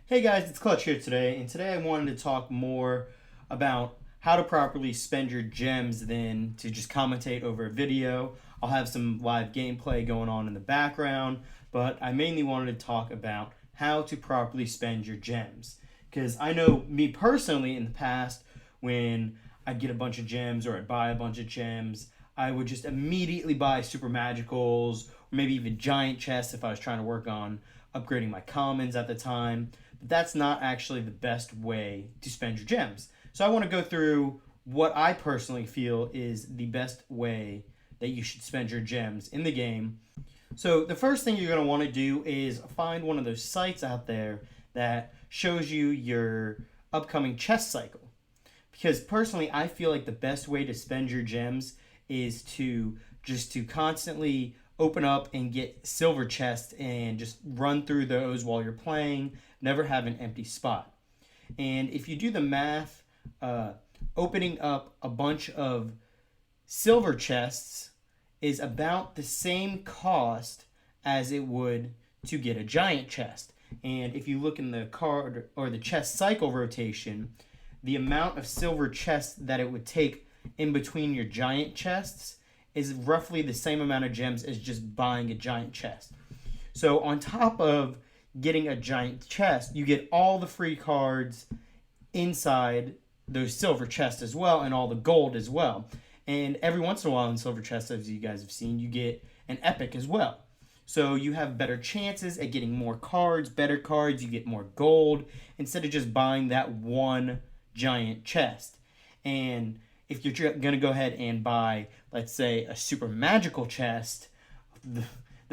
Hey guys, it's Klutch here today, and today I wanted to talk more about how to properly spend your gems than to just commentate over a video. I'll have some live gameplay going on in the background, but I mainly wanted to talk about how to properly spend your gems. Because I know me personally in the past, when I'd get a bunch of gems or I'd buy a bunch of gems, I would just immediately buy super magicals or maybe even giant chests if I was trying to work on upgrading my commons at the time. But that's not actually the best way to spend your gems. So I want to go through what I personally feel is the best way that you should spend your gems in the game. So the first thing you're going to want to do is find one of those sites out there that shows you your upcoming chest cycle. Because personally, I feel like the best way to spend your gems is to constantly open up and get silver chests and just run through those while you're playing, never have an empty spot. And if you do the math, opening up a bunch of silver chests is about the same cost as it would to get a giant chest. And if you look in the card or the chest cycle rotation, the amount of silver chests that it would take in between your giant chests is roughly the same amount of gems as just buying a giant chest. So on top of getting a giant chest, you get all the free cards inside those silver chests as well, and all the gold as well. And every once in a while in silver chests, as you guys have seen, you get an epic as well. So you have better chances at getting more cards, better cards, you get more gold, instead of just buying that one giant chest. And if you're going to go ahead and buy, let's say, a super magical chest, the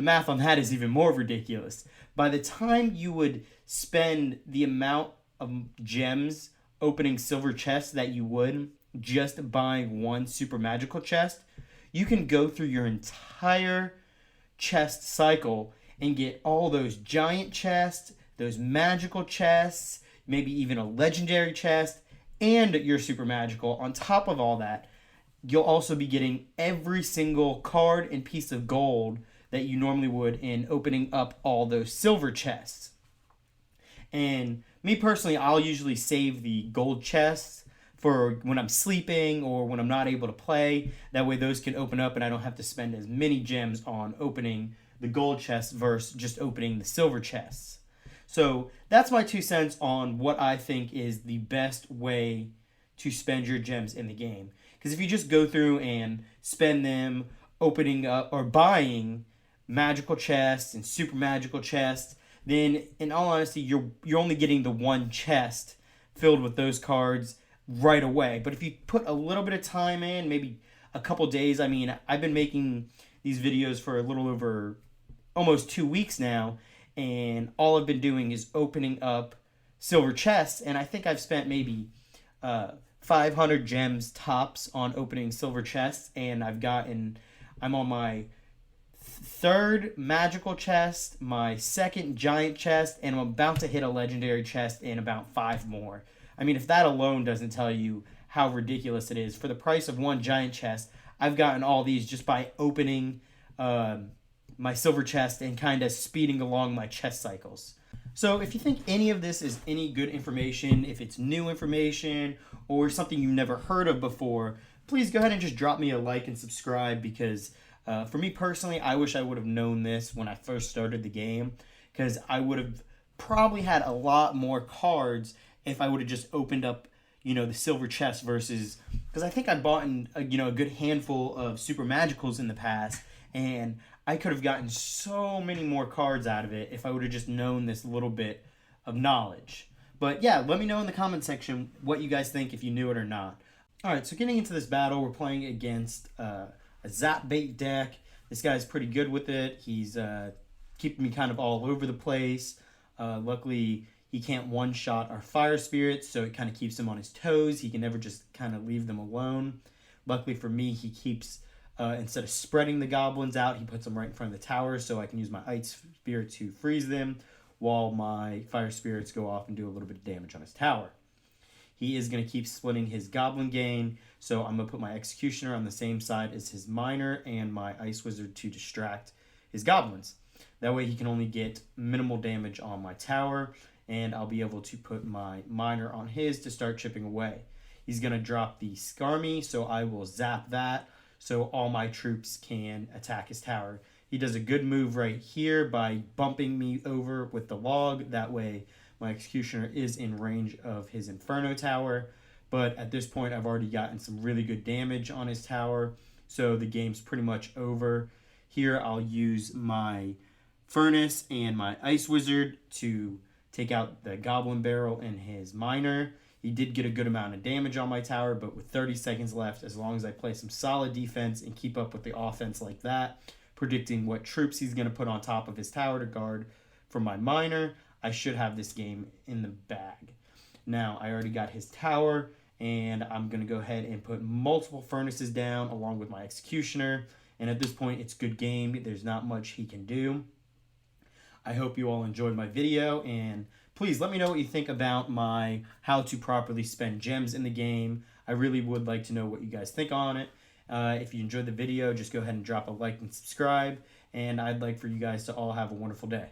math on that is even more ridiculous. By the time you would spend the amount of gems opening silver chests that you would just buying one super magical chest, you can go through your entire chest cycle and get all those giant chests, those magical chests, maybe even a legendary chest, and your super magical. On top of all that, you'll also be getting every single card and piece of gold that you normally would in opening up all those silver chests. And me personally, I'll usually save the gold chests for when I'm sleeping or when I'm not able to play. That way those can open up and I don't have to spend as many gems on opening the gold chests versus just opening the silver chests. So that's my 2 cents on what I think is the best way to spend your gems in the game. Because if you just go through and spend them opening up or buying magical chests and super magical chests, then in all honesty, you're only getting the one chest filled with those cards right away. But if you put a little bit of time in, maybe a couple days, I mean, I've been making these videos for a little over almost 2 weeks now, and all I've been doing is opening up silver chests, and I think I've spent maybe 500 gems tops on opening silver chests, and I'm on my third magical chest, my second giant chest, and I'm about to hit a legendary chest in about 5 more. I mean, if that alone doesn't tell you how ridiculous it is, for the price of one giant chest, I've gotten all these just by opening my silver chest and kind of speeding along my chest cycles. So if you think any of this is any good information, if it's new information or something you've never heard of before, please go ahead and just drop me a like and subscribe, because for me personally, I wish I would have known this when I first started the game, because I would have probably had a lot more cards if I would have just opened up, the silver chest versus, because I think I bought a good handful of super magicals in the past, and I could have gotten so many more cards out of it if I would have just known this little bit of knowledge. But yeah, let me know in the comment section what you guys think, if you knew it or not. Alright, so getting into this battle, we're playing against a Zap Bait deck. This guy's pretty good with it. He's keeping me kind of all over the place. Luckily, he can't one-shot our fire spirits, so it kind of keeps him on his toes. He can never just kind of leave them alone. Luckily for me, he keeps... instead of spreading the goblins out, he puts them right in front of the tower, so I can use my ice spirit to freeze them while my fire spirits go off and do a little bit of damage on his tower. He is going to keep splitting his goblin gang, so I'm going to put my executioner on the same side as his miner and my ice wizard to distract his goblins. That way he can only get minimal damage on my tower, and I'll be able to put my miner on his to start chipping away. He's going to drop the Skarmy, so I will zap that so all my troops can attack his tower. He does a good move right here by bumping me over with the log. That way my Executioner is in range of his Inferno tower. But at this point, I've already gotten some really good damage on his tower, so the game's pretty much over. Here I'll use my Furnace and my Ice Wizard to take out the Goblin Barrel and his Miner. He did get a good amount of damage on my tower, but with 30 seconds left, as long as I play some solid defense and keep up with the offense like that, predicting what troops he's going to put on top of his tower to guard from my Miner, I should have this game in the bag. Now, I already got his tower, and I'm going to go ahead and put multiple Furnaces down along with my Executioner, and at this point, it's good game. There's not much he can do. I hope you all enjoyed my video, and please let me know what you think about my how to properly spend gems in the game. I really would like to know what you guys think on it. If you enjoyed the video, just go ahead and drop a like and subscribe, and I'd like for you guys to all have a wonderful day.